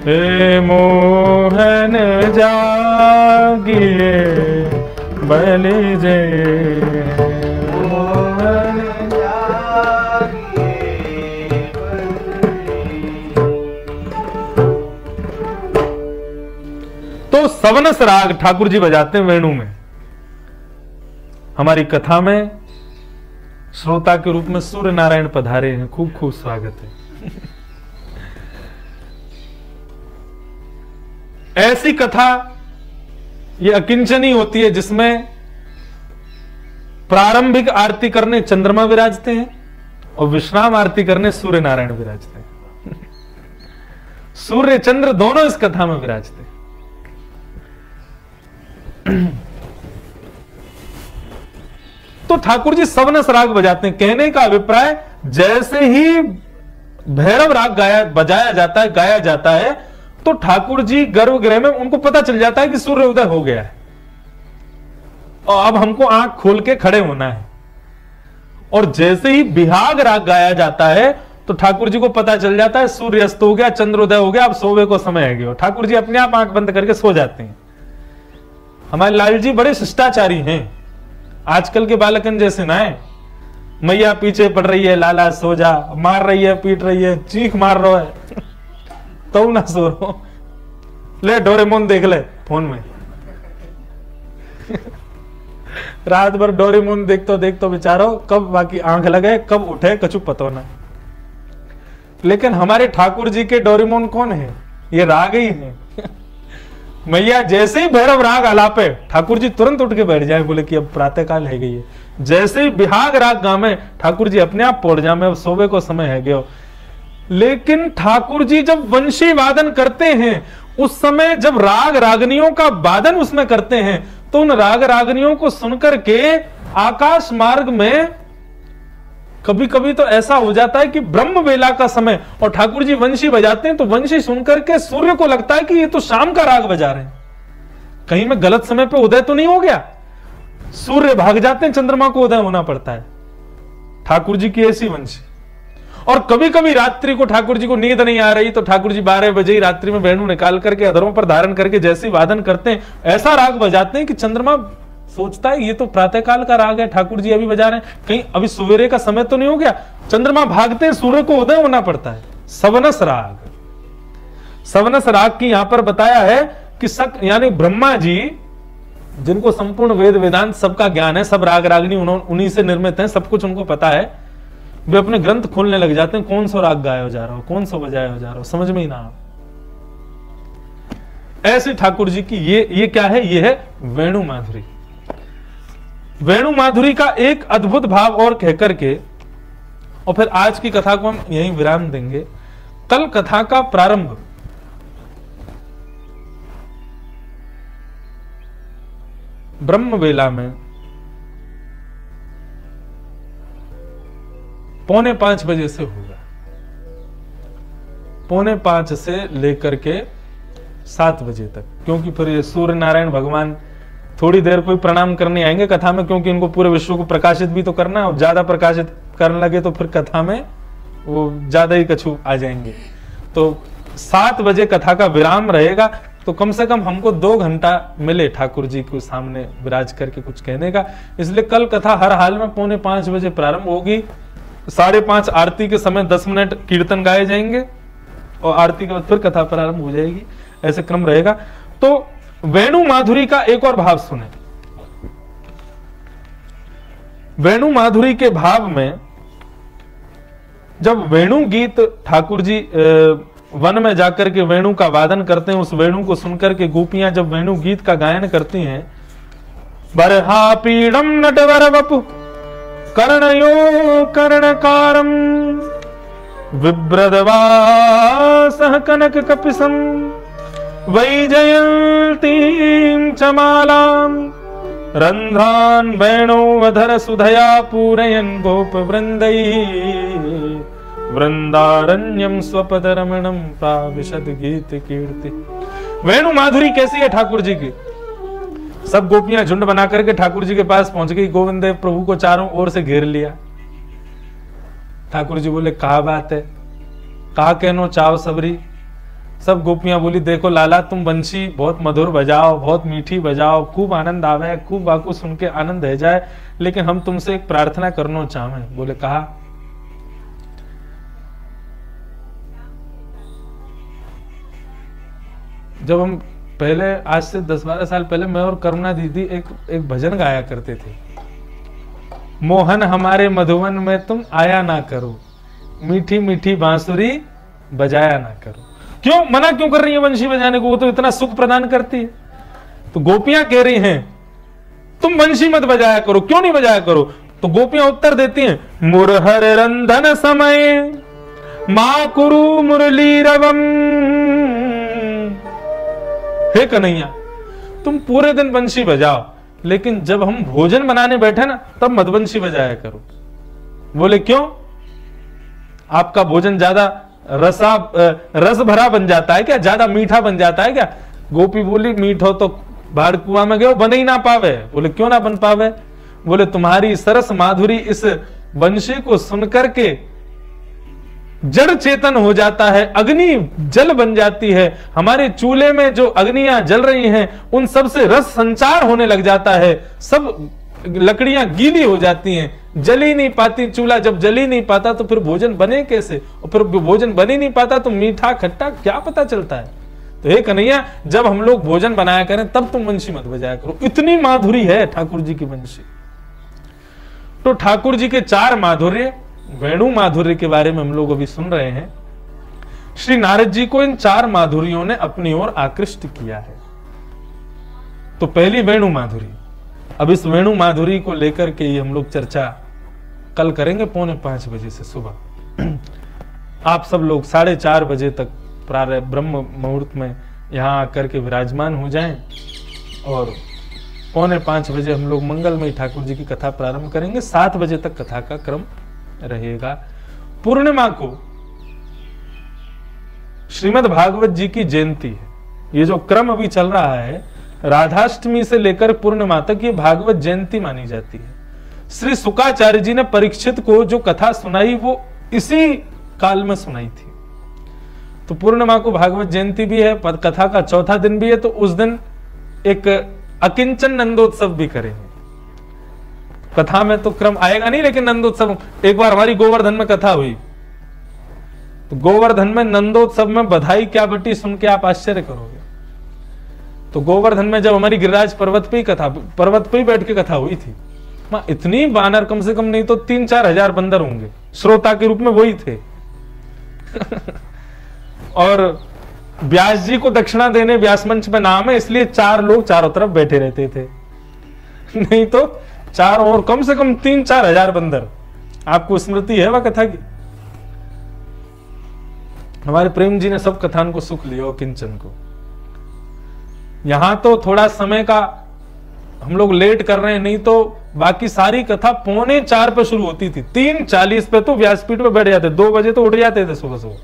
हे मोहन जागिए बल जय, मोहन जागिए बल जय। तो सवनस राग ठाकुर जी बजाते हैं वेणु में। हमारी कथा में श्रोता के रूप में सूर्य नारायण पधारे हैं, खूब खूब स्वागत है। ऐसी कथा ये अकिंचनी होती है, जिसमें प्रारंभिक आरती करने चंद्रमा विराजते हैं और विश्राम आरती करने सूर्य नारायण विराजते हैं। सूर्य चंद्र दोनों इस कथा में विराजते हैं। तो ठाकुर जी सवनस राग बजाते हैं। कहने का अभिप्राय, जैसे ही भैरव राग बजाया जाता है, गाया जाता है, तो ठाकुर जी गर्भगृह में उनको पता चल जाता है कि सूर्य उदय हो गया है और अब हमको आंख खोल के खड़े होना है। और जैसे ही बिहाग राग गाया जाता है तो ठाकुर जी को पता चल जाता है सूर्य अस्त हो गया, चंद्रोदय हो गया, अब सोवे को समय है गया। ठाकुर जी अपने आप आंख बंद करके सो जाते हैं। हमारे लाल जी बड़े शिष्टाचारी हैं, आजकल के बालकन जैसे ना है। मैया पीछे पड़ रही है, लाला सो जा, मार रही है, पीट रही है, चीख मार रहा है तो ना सो रहो, ले डोरेमोन देख ले फोन में। रात भर डोरेमोन देखतो बेचारो कब बाकी आंख लगे, कब उठे, कछु पतो ना। लेकिन हमारे ठाकुर जी के डोरेमोन कौन है? ये राग ही है। मैया जैसे ही भैरव राग आलापे, ठाकुर जी तुरंत उठ के बैठ जाए, बोले कि अब प्रातः काल है गई है। जैसे ही बिहाग राग गावे, ठाकुर जी अपने आप पौड़ जामे, अब सोवे को समय है गयो। लेकिन ठाकुर जी जब वंशी वादन करते हैं, उस समय जब राग रागनियों का वादन उसमें करते हैं, तो उन राग रागनियों को सुनकर के आकाश मार्ग में कभी कभी तो ऐसा हो जाता है कि ब्रह्म वेला का समय और ठाकुर जी वंशी बजाते हैं, तो वंशी सुनकर के सूर्य को लगता है कि ये तो शाम का राग बजा रहे हैं, कहीं में गलत समय पे उदय तो नहीं हो गया। सूर्य भाग जाते हैं, चंद्रमा को उदय होना पड़ता है। ठाकुर जी की ऐसी वंशी। और कभी कभी रात्रि को ठाकुर जी को नींद नहीं आ रही, तो ठाकुर जी 12 बजे ही रात्रि में वेणु निकाल करके अधरों पर धारण करके जैसे वादन करते हैं, ऐसा राग बजाते हैं कि चंद्रमा सोचता है ये तो प्रातः काल का राग है, ठाकुर जी अभी बजा रहे हैं, कहीं अभी सवेरे का समय तो नहीं हो गया। चंद्रमा भागते हैं, सूर्य को उदय होना पड़ता है। सवनस राग, सवनस राग की यहां पर बताया है कि सक यानी ब्रह्मा जी, जिनको संपूर्ण वेद वेदांत सबका ज्ञान है, सब राग रागनी उन्हीं से निर्मित है, सब कुछ उनको पता है, वे अपने ग्रंथ खोलने लग जाते हैं, कौन सा राग गाया जा रहा हो, कौन सा बजाया जा रहा हो, समझ में ही ना आ। ऐसे ठाकुर जी की ये क्या है? ये है वेणु माधुरी। वेणु माधुरी का एक अद्भुत भाव और कहकर के, और फिर आज की कथा को हम यहीं विराम देंगे। कल कथा का प्रारंभ ब्रह्म वेला में 4:45 बजे से होगा। 4:45 से लेकर के 7 बजे तक, क्योंकि फिर ये सूर्य नारायण भगवान थोड़ी देर कोई प्रणाम करने आएंगे कथा में, क्योंकि इनको पूरे विश्व को प्रकाशित भी तो करना है, और ज्यादा प्रकाशित करने लगे तो फिर कथा में वो ज्यादा ही कछु आ जाएंगे। तो 7 बजे कथा का विराम रहेगा, तो कम से कम हमको 2 घंटा मिले ठाकुर जी को सामने विराज करके कुछ कहने का। इसलिए कल कथा हर हाल में 4:45 बजे प्रारंभ होगी। 5:30 आरती के समय 10 मिनट कीर्तन गाए जाएंगे और आरती के बाद फिर कथा प्रारंभ हो जाएगी। ऐसे क्रम रहेगा। तो वेणु माधुरी का एक और भाव सुने। वेणु माधुरी के भाव में जब वेणु गीत ठाकुर जी वन में जाकर के वेणु का वादन करते हैं, उस वेणु को सुनकर के गोपियां जब वेणु गीत का गायन करती हैं, बरहा पीड़म नटवर वपु कर्णयो कर्णकारम विभ्रदवासः कनक कपिसम वैजयन्तीं च मालां रन्ध्रान् वेणोवधर सुधया पूरयन् गोपवृन्दैः वृंदारण्यम स्वपद रमणम प्राविशद गीत कीर्ति। वेणु माधुरी कैसी है ठाकुर जी की? सब गोपियां झुंड बना करके ठाकुर जी के पास पहुंच गई। गोविंद देव प्रभु को चारों ओर से घेर लिया। ठाकुर जी बोले कहा बात है, कहा कहनो चाव सबरी। सब गोपियां बोली देखो लाला तुम बंशी बहुत मधुर बजाओ, बहुत मीठी बजाओ, खूब आनंद आवे, खूब बाकू सुन के आनंद है जाए, लेकिन हम तुमसे एक प्रार्थना करना चाहे। बोले कहा। जब हम पहले आज से 10-12 साल पहले मैं और करुणा दीदी एक भजन गाया करते थे, मोहन हमारे मधुवन में तुम आया ना करो, मीठी मीठी बांसुरी बजाया ना करो। क्यों मना क्यों कर रही है वंशी बजाने को? वो तो इतना सुख प्रदान करती है। तो गोपियां कह रही हैं तुम बंशी मत बजाया करो, क्यों नहीं बजाया करो? तो गोपियां उत्तर देती हैं, मुरहर रंधन समय मां कुरु मुरली रवम। हे कन्हैया, तुम पूरे दिन बंशी बजाओ, लेकिन जब हम भोजन बनाने बैठे ना तब मत बंशी बजाया करो। बोले क्यों? आपका भोजन ज्यादा रस भरा बन जाता है क्या? ज्यादा मीठा बन जाता है क्या? गोपी बोली, मीठो तो बाहर कुआं में गयो बन ही ना पावे। बोले क्यों ना बन पावे? बोले तुम्हारी सरस माधुरी इस बंशी को सुनकर के जड़ चेतन हो जाता है, अग्नि जल बन जाती है, हमारे चूल्हे में जो अग्नियां जल रही हैं उन सब से रस संचार होने लग जाता है, सब लकड़ियां गीली हो जाती हैं, जल ही नहीं पाती। चूल्हा जब जल ही नहीं पाता तो फिर भोजन बने कैसे? और फिर भोजन बन ही नहीं पाता तो मीठा खट्टा क्या पता चलता है? तो हे कन्हैया, जब हम लोग भोजन बनाया करें तब तुम बंशी मत बजाया करो। इतनी माधुरी है ठाकुर जी की बंशी। तो ठाकुर जी के 4 माधुर्य, वेणु माधुर्य के बारे में हम लोग अभी सुन रहे हैं। श्री नारद जी को इन 4 माधुर्यों ने अपनी ओर आकृष्ट किया है। तो पहली वेणु माधुरी। अब इस वेणु माधुरी को लेकर के ही हम लोग चर्चा कल करेंगे 4:45 बजे से सुबह। आप सब लोग 4:30 बजे तक प्रारंभ ब्रह्म मुहूर्त में यहां आकर के विराजमान हो जाएं और 4:45 बजे हम लोग मंगलमयी ठाकुर जी की कथा प्रारंभ करेंगे। 7 बजे तक कथा का क्रम रहेगा। पूर्णिमा को श्रीमद् भागवत जी की जयंती है। ये जो क्रम अभी चल रहा है, राधाष्टमी से लेकर पूर्णिमा तक ये भागवत जयंती मानी जाती है। श्री शुकाचार्य जी ने परीक्षित को जो कथा सुनाई वो इसी काल में सुनाई थी। तो पूर्णिमा को भागवत जयंती भी है, कथा का 4था दिन भी है, तो उस दिन एक अकिंचन नंदोत्सव भी करेंगे। कथा में तो क्रम आएगा नहीं, लेकिन नंदोत्सव एक बार हमारी गोवर्धन में कथा हुई, तो गोवर्धन में नंदोत्सव में बधाई क्या बटी सुन के आप आश्चर्य करोगे। तो गोवर्धन में जब हमारी गिरिराज पर्वत पे ही कथा, पर्वत पे ही बैठ के कथा हुई थी, वहां इतनी बानर, कम से कम नहीं तो 3-4 हजार बंदर होंगे, श्रोता के रूप में वही थे। और व्यास जी को दक्षिणा देने व्यास मंच में नाम है, इसलिए 4 लोग चारों तरफ बैठे रहते थे, नहीं तो 4 और कम से कम 3-4 हजार बंदर। आपको स्मृति है वह कथा की? हमारे प्रेम जी ने सब कथान को सुख लिया, किंचन को। यहां तो थोड़ा समय का हम लोग लेट कर रहे हैं, नहीं तो बाकी सारी कथा 3:45 पे शुरू होती थी। 3:40 पे तो व्यासपीठ पे बैठ जाते, 2 बजे तो उठ जाते थे सुबह सुबह,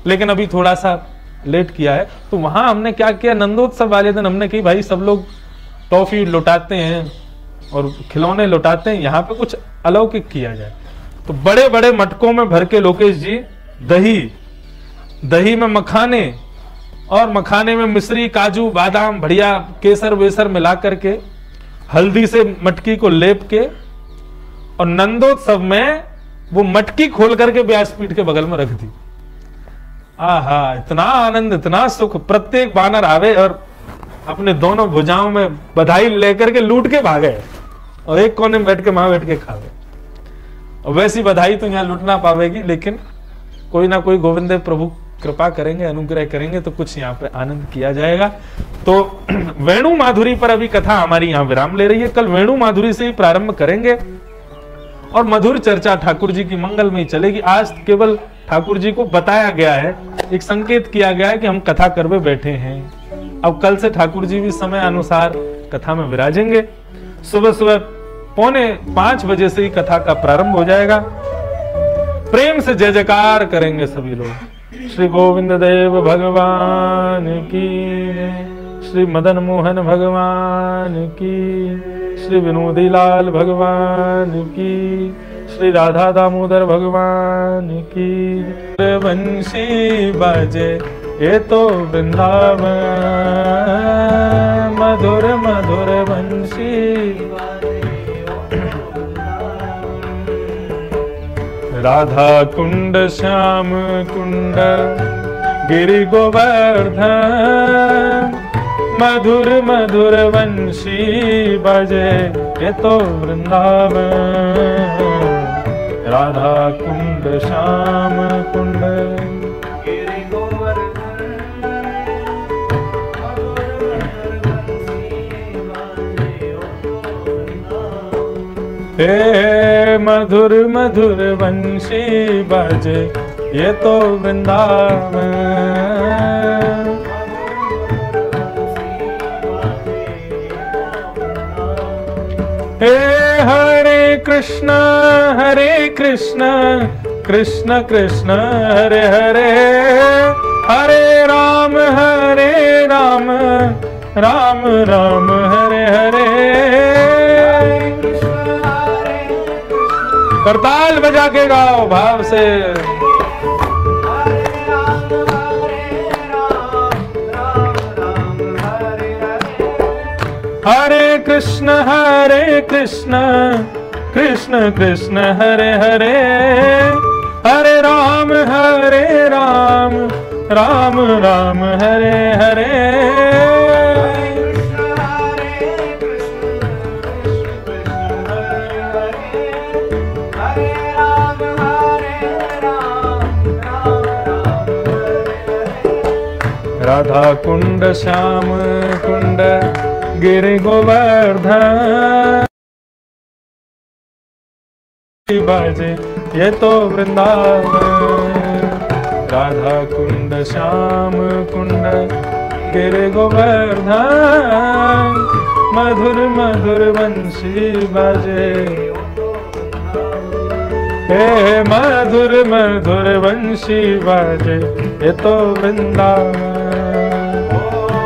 लेकिन अभी थोड़ा सा लेट किया है। तो वहां हमने क्या किया, नंदोत्सव वाले दिन हमने कही भाई सब लोग टॉफी लुटाते हैं और खिलौने लुटाते हैं, यहाँ पे कुछ अलौकिक किया जाए। तो बड़े बड़े मटकों में भर के लोकेश जी दही में मखाने, और मखाने में मिश्री, काजू, बादाम, बढ़िया केसर वेसर मिला करके हल्दी से मटकी को लेप के, और नंदोत्सव में वो मटकी खोल करके व्यासपीठ के बगल में रख दी। आहा, इतना आनंद, इतना सुख। प्रत्येक बानर आवे और अपने दोनों भुजाओं में बधाई लेकर के लूट के भागे, और एक कोने में बैठ के वहां बैठ के खावे। और वैसी बधाई तो यहाँ लूट ना पावेगी, लेकिन कोई ना कोई गोविंद प्रभु कृपा करेंगे, अनुग्रह करेंगे तो कुछ यहाँ पे आनंद किया जाएगा। तो वेणु माधुरी पर अभी कथा हमारी यहाँ विराम ले रही है। कल वेणु माधुरी से ही प्रारंभ करेंगे और मधुर चर्चा ठाकुर जी की मंगल में ही चलेगी। आज केवल ठाकुर जी को बताया गया है, एक संकेत किया गया है कि हम कथा करवे बैठे हैं। अब कल से ठाकुर जी भी समय अनुसार कथा में विराजेंगे। सुबह सुबह 4:45 बजे से ही कथा का प्रारंभ हो जाएगा। प्रेम से जय जयकार करेंगे सभी लोग। श्री गोविंद देव भगवान की, श्री मदन मोहन भगवान की, श्री विनोदी लाल भगवान की, श्री राधा दामोदर भगवान की। बंशी बजे ये तो वृंदावन, मधुर मधुर बंशी। राधा कुंड श्याम कुंड गिरि गोवर्धन, मधुर मधुर वंशी बजे ये तो वृंदावन। राधा कुंड श्याम कुंड गिरि गोवर्धन, हे मधुर मधुर वंशी बाजे ये तो वृंदावन। हे हरे कृष्ण कृष्ण कृष्ण हरे हरे, हरे राम राम राम हरे हरे। करताल बजा के गाओ भाव से। हरे कृष्ण कृष्ण कृष्ण हरे हरे, हरे राम राम राम हरे हरे। राधा कुंड श्याम कुंड गिरि गोवर्धन बाजे ये तो वृंदावन। राधा कुंड श्याम कुंड गिरि गोवर्धन, मधुर मधुर वंशी बाजे। हे मधुर मधुर वंशी बाजे ये तो वृंदावन।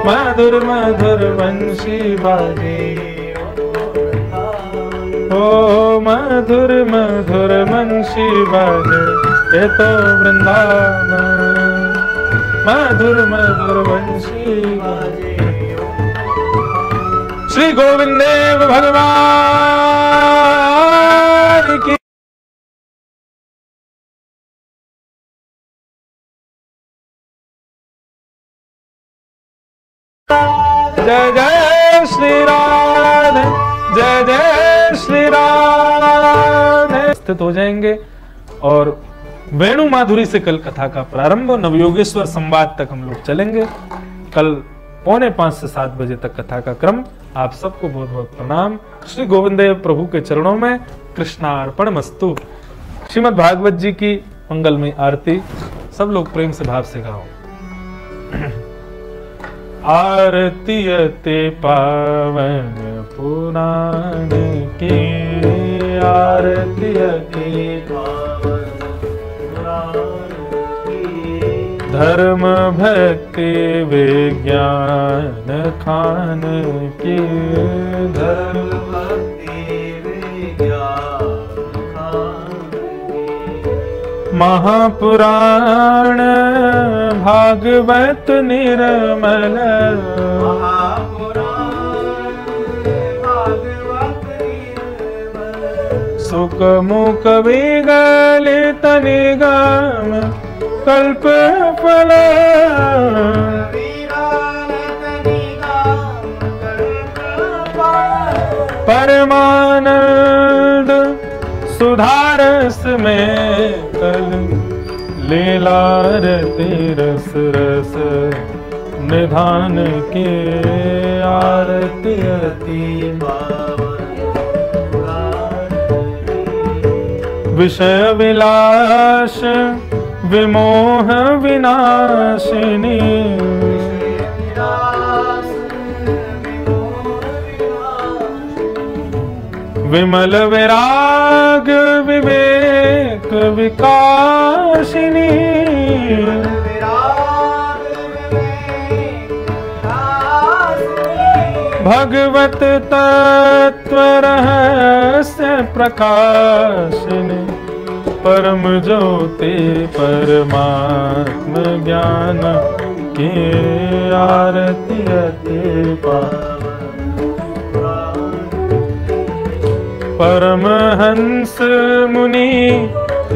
मधुर मधुर वंशी बाजे, ओ मधुर मधुर वंशी बाजे ये तो वृंदावन। मधुर मधुर वंशी बाजे। श्री गोविंद देव भगवान की जय जय श्री राधे, जय जय श्री राधे। स्थित हो जाएंगे और वेणु माधुरी से कल कथा का प्रारंभ, नवयोगेश्वर संवाद तक हम लोग चलेंगे। कल 4:45 से 7 बजे तक कथा का क्रम। आप सबको बहुत बहुत प्रणाम। श्री गोविंद देव प्रभु के चरणों में कृष्णार्पण मस्तु। श्रीमद् भागवत जी की मंगलमय आरती सब लोग प्रेम से भाव से गाओ। आरती अति पावन पुराण की, आरती अति पावन पुराण की। धर्म भक्ति विज्ञान खान की, धर्म भक्ति विज्ञान खान की। महापुराण भागवत निर्मल, सुख मुख विगलित निगम कल्प फल। परमानंद सुधारस में कल लीला रति रस रस निधान के। आरती अति विषय विलास विमोह विनाशिनी, विमल विराग विवेक विकासिनी। भगवत तत्व रहस्य प्रकाशिनी, परम ज्योति परमात्म ज्ञान की। आरती अति परमहंस मुनि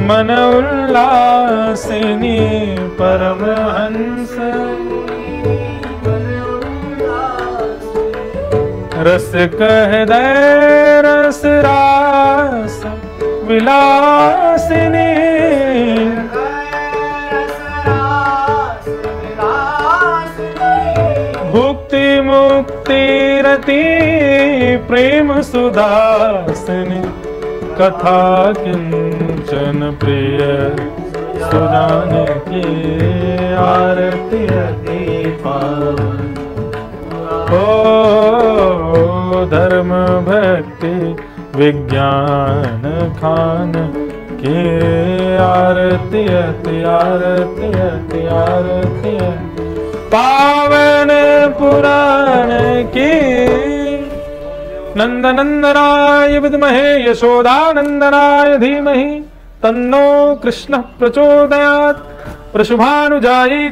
मन उल्लासिनी, परमहंस रस कह दे रस रास विलासिनी। भुक्ति मुक्ति रति प्रेम सुदासिनी, कथा किंचन प्रिय सुजान की आरती अति पावन। ओ धर्म भक्ति विज्ञान खान की आरती अति आरती अति आरती पावन पुराण की। नंदनंदनाय विद्महे यशोदानंदनाय धीमहि तन्नो कृष्णः प्रचोदयात्। प्रशुभानुजायि